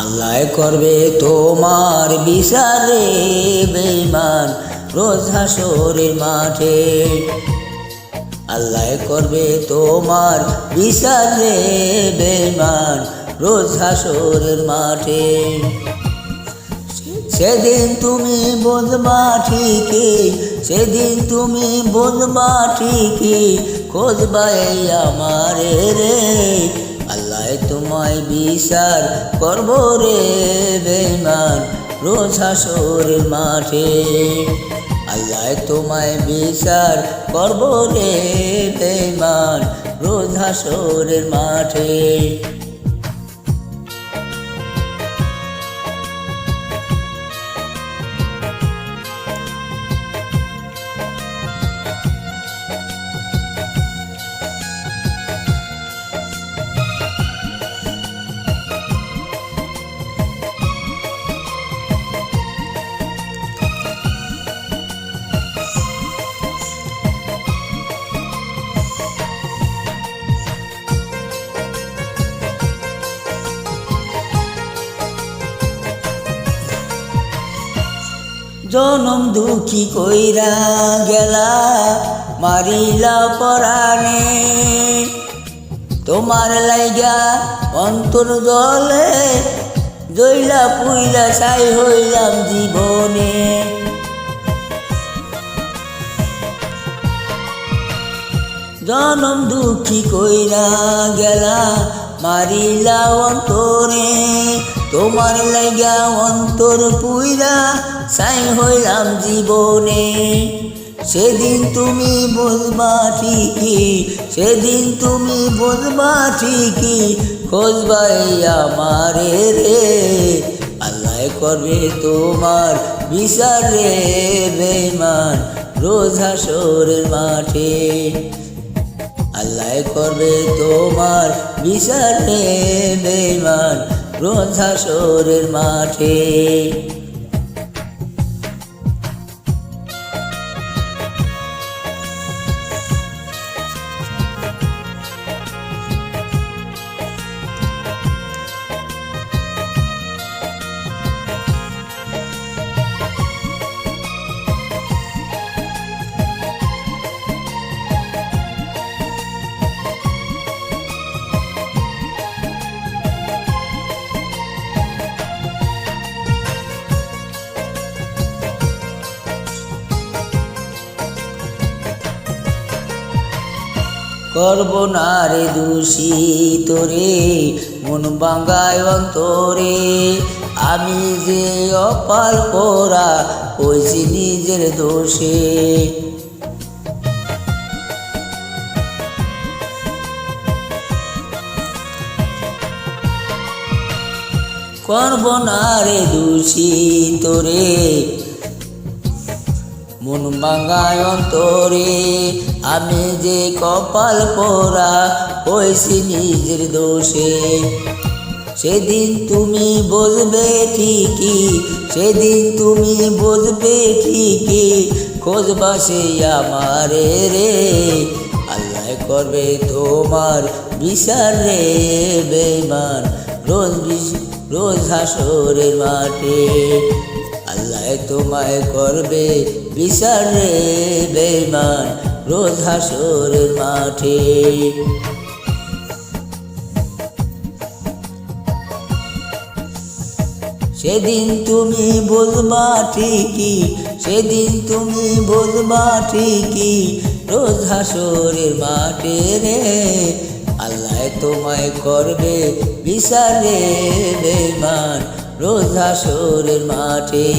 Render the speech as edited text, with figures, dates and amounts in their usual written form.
আল্লাহ করবে তোমার বিচারে বেঈমান রোজ হাসরের মাঠে। আল্লাহ করবে তোমার বিচারে বেঈমান রোজ হাসরের মাঠে। সেদিন তুমি বুঝবা ঠিকই, সেদিন তুমি বুঝবা ঠিকই, খোঁজবা এই আমারে রে। আল্লাহ তোমায় বিচার করব রে বেঈমান রোজ হাসরের মাঠে। আল্লাহ তোমায় বিচার করব রে বেঈমান রোজ হাসরের মাঠে। জনম দুঃখী কইরা গেলা মারিলা পরাণে, তোমার লাইগা অন্তর জলে জইলা পুইলা ছাই হইলাম জীবনে। জনম দুঃখী কইরা গেলা মারিলা অন্তরে, তোমার লাইগা অন্তর পুইরা ছাই হইলাম জীবনে। সেদিন তুমি বুঝবা ঠিকই, সেদিন তুমি বুঝবা ঠিকই, খোঁজবা এই আমারে রে। আল্লাহ করবে তোমার বিচার রে বেঈমান রোজ হাসরের মাঠে। আল্লাহ করবে তোমার বিচার রে বেঈমান রোজ হাসরের মাঠে। করব না রে দোষী তোরে মন ভাঙায় অন্তরে, আমি যে অপাল পোড়া হইছি নিজের দোষে। করব না রে দোষী তোরে মন ভাঙায় অন্তরে, আমি যে কপাল পোড়া হইছি নিজের দোষে। সেদিন তুমি বুঝবে ঠিকই, সেদিন তুমি বুঝবে ঠিকই, খোঁজবা সে আমারে রে। আল্লাহ করবে তোমার বিচার রে বেঈমান রোজ হাসরের মাঠে। আল্লাহ তোমায় করবে বিচার রে বেঈমান রোজ হাসরের মাঠে। সেদিন তুমি বুঝবা ঠিকই, সেদিন তুমি বুঝবা ঠিকই, রোজ হাসরের মাঠে রে। আল্লাহ তোমায় করবে বিচার রে বেঈমান রোজ হাসরের মাঠে।